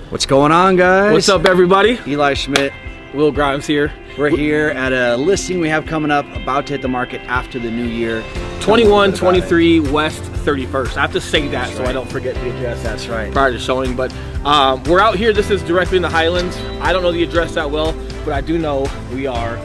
What's going on, guys? What's up, everybody? Eli Schmidt. Will Grimes here. We're here at a listing we have coming up, about to hit the market after the new year. 2123 West 31st. I have to say that so I don't forget the address. That's right. Prior to showing, but we're out here. This is directly in the Highlands. I don't know the address that well, but I do know we are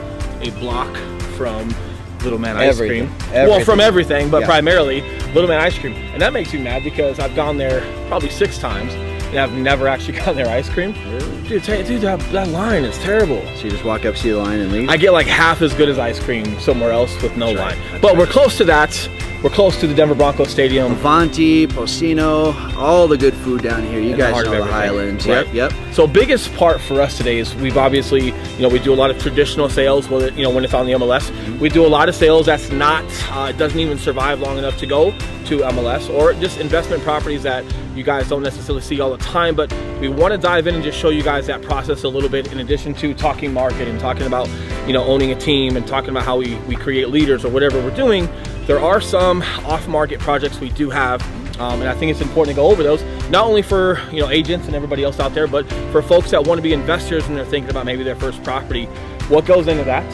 a block from Little Man Ice Cream. Well, from everything, but primarily Little Man Ice Cream. And that makes me mad because I've gone there probably 6 times and I've never actually gotten their ice cream. Really? Dude, that line is terrible. So you just walk up, see the line, and leave? I get like half as good as ice cream somewhere else with no line. But we're close to that. We're close to the Denver Broncos Stadium. Avanti, Postino, all the good food down here. You guys know the Highlands. Right? Yep. So biggest part for us today is we've obviously, we do a lot of traditional sales, when it's on the MLS. We do a lot of sales that's not, it doesn't even survive long enough to go to MLS, or just investment properties that you guys don't necessarily see all the time, but we want to dive in and just show you guys that process a little bit, in addition to talking market and talking about, owning a team and talking about how we create leaders or whatever we're doing. There are some off-market projects we do have, and I think it's important to go over those, not only for agents and everybody else out there, but for folks that want to be investors and they're thinking about maybe their first property. What goes into that?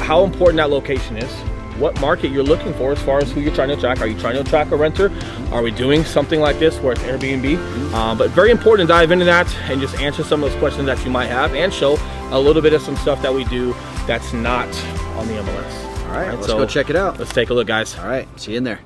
How important that location is, what market you're looking for as far as who you're trying to attract. Are you trying to attract a renter? Are we doing something like this where it's Airbnb? But very important to dive into that and just answer some of those questions that you might have and show a little bit of some stuff that we do that's not on the MLS. All right, let's go check it out. Let's take a look, guys. All right, see you in there.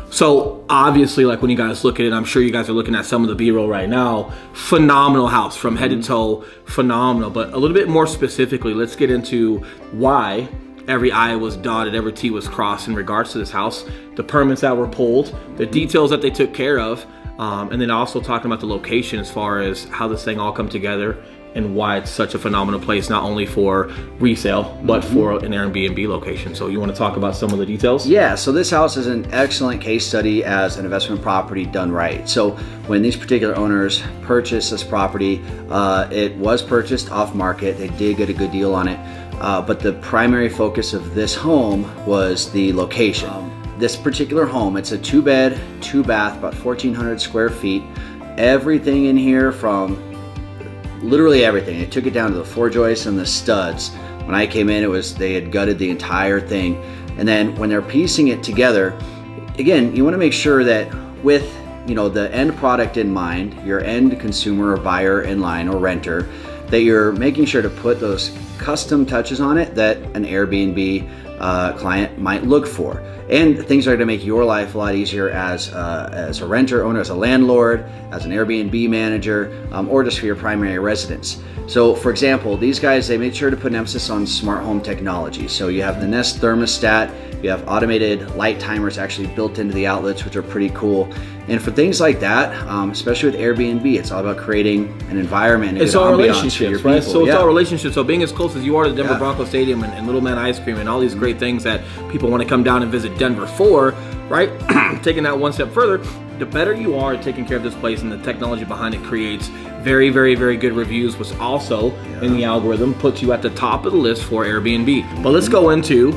So obviously, like when you guys look at it, I'm sure you guys are looking at some of the B-roll right now. Phenomenal house from head to toe, phenomenal. But a little bit more specifically, let's get into why every I was dotted, every T was crossed in regards to this house, the permits that were pulled, the details that they took care of, and then also talking about the location as far as how this thing all come together and why it's such a phenomenal place, not only for resale, but for an Airbnb location. So you want to talk about some of the details? Yeah, so this house is an excellent case study as an investment property done right. So when these particular owners purchased this property, it was purchased off market. They did get a good deal on it. But the primary focus of this home was the location. This particular home, it's a 2-bed, 2-bath, about 1,400 square feet. Everything in here, from literally everything. They took it down to the floor joists and the studs. When I came in, they had gutted the entire thing. And then when they're piecing it together, again, you want to make sure that with the end product in mind, your end consumer or buyer in line or renter, that you're making sure to put those custom touches on it that an Airbnb client might look for. And things are going to make your life a lot easier as a renter owner, as a landlord, as an Airbnb manager, or just for your primary residence. So for example, these guys, they made sure to put an emphasis on smart home technology. So you have the Nest thermostat, you have automated light timers actually built into the outlets, which are pretty cool. And for things like that, especially with Airbnb, it's all about creating an environment. It's all relationships, right? So it's all relationships. So being as close as you are to the Denver Broncos Stadium and Little Man Ice Cream and all these great things that people want to come down and visit Denver for, right? Taking that one step further, the better you are at taking care of this place and the technology behind it creates very, very, very good reviews, which also in the algorithm puts you at the top of the list for Airbnb. But let's go into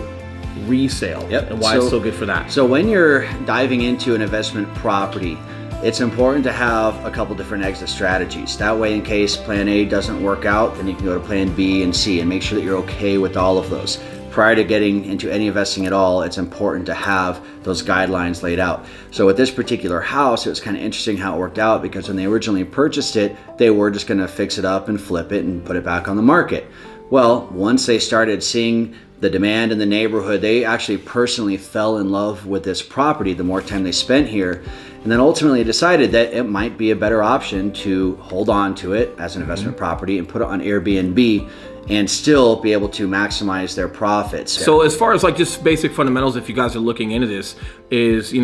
resale and why it's so good for that. So when you're diving into an investment property, it's important to have a couple different exit strategies. That way, in case plan A doesn't work out, then you can go to plan B and C and make sure that you're okay with all of those. Prior to getting into any investing at all, it's important to have those guidelines laid out. So with this particular house, it was kind of interesting how it worked out, because when they originally purchased it, they were just going to fix it up and flip it and put it back on the market. Well, once they started seeing the demand in the neighborhood, they actually personally fell in love with this property the more time they spent here, and then ultimately decided that it might be a better option to hold on to it as an investment property and put it on Airbnb and still be able to maximize their profits. So as far as like just basic fundamentals, if you guys are looking into this, is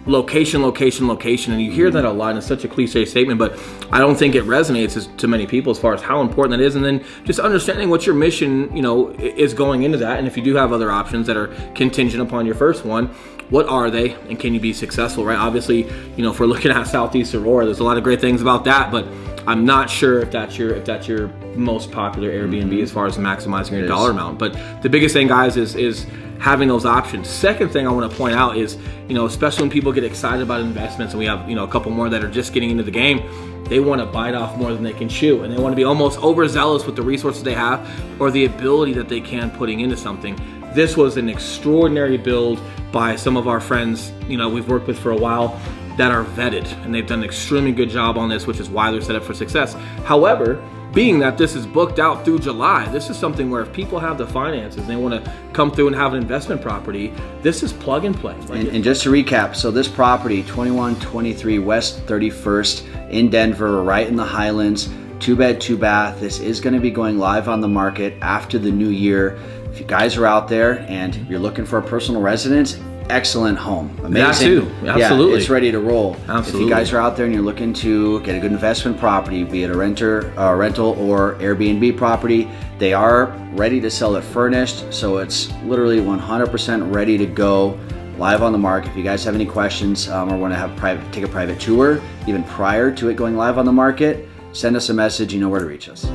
location, location, location, and you hear that a lot, and it's such a cliche statement, but I don't think it resonates to many people as far as how important that is. And then just understanding what your mission, is going into that, and if you do have other options that are contingent upon your first one, what are they, and can you be successful, right? Obviously, if we're looking at Southeast Aurora, there's a lot of great things about that, but I'm not sure if that's your most popular Airbnb as far as maximizing your dollar amount. But the biggest thing, guys, is having those options. Second thing I want to point out is, especially when people get excited about investments, and we have, a couple more that are just getting into the game, they want to bite off more than they can chew, and they want to be almost overzealous with the resources they have or the ability that they can putting into something. This was an extraordinary build by some of our friends, we've worked with for a while, that are vetted, and they've done an extremely good job on this, which is why they're set up for success. However, being that this is booked out through July, this is something where if people have the finances and they want to come through and have an investment property, this is plug and play. And just to recap, so this property, 2123 West 31st in Denver, right in the Highlands, 2-bed, 2-bath. This is going to be going live on the market after the new year. If you guys are out there and you're looking for a personal residence, excellent home. Amazing. That too. Absolutely. Yeah, it's ready to roll. Absolutely. If you guys are out there and you're looking to get a good investment property, be it a rental or Airbnb property, they are ready to sell it furnished. So it's literally 100% ready to go live on the market. If you guys have any questions or want to take a private tour, even prior to it going live on the market, send us a message. You know where to reach us.